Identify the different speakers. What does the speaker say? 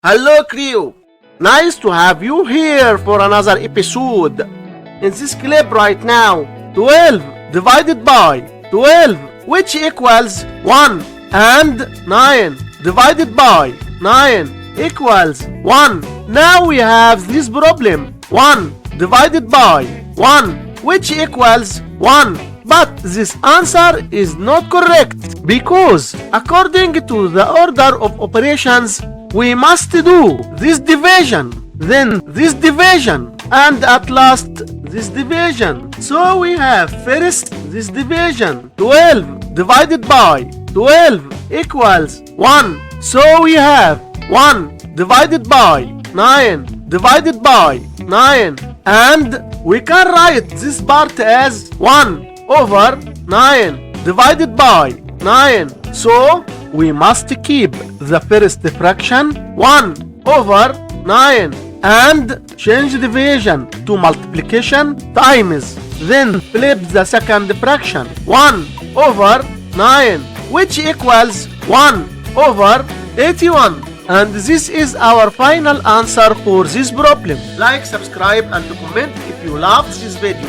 Speaker 1: Hello crew, nice to have you here for another episode. In this clip right now, 12 divided by 12 which equals 1 and 9 divided by 9 equals 1. Now we have this problem, 1 divided by 1 which equals 1. But this answer is not correct because according to the order of operations we must do this division, then this division, and at last this division. So we have first this division, 12 divided by 12 equals 1. So we have 1 divided by 9 divided by 9, and we can write this part as 1 over 9 divided by 9. So we must keep the first fraction 1 over 9 and change division to multiplication times. Then flip the second fraction 1 over 9 which equals 1 over 81. And this is our final answer for this problem. Like, subscribe and comment if you loved this video.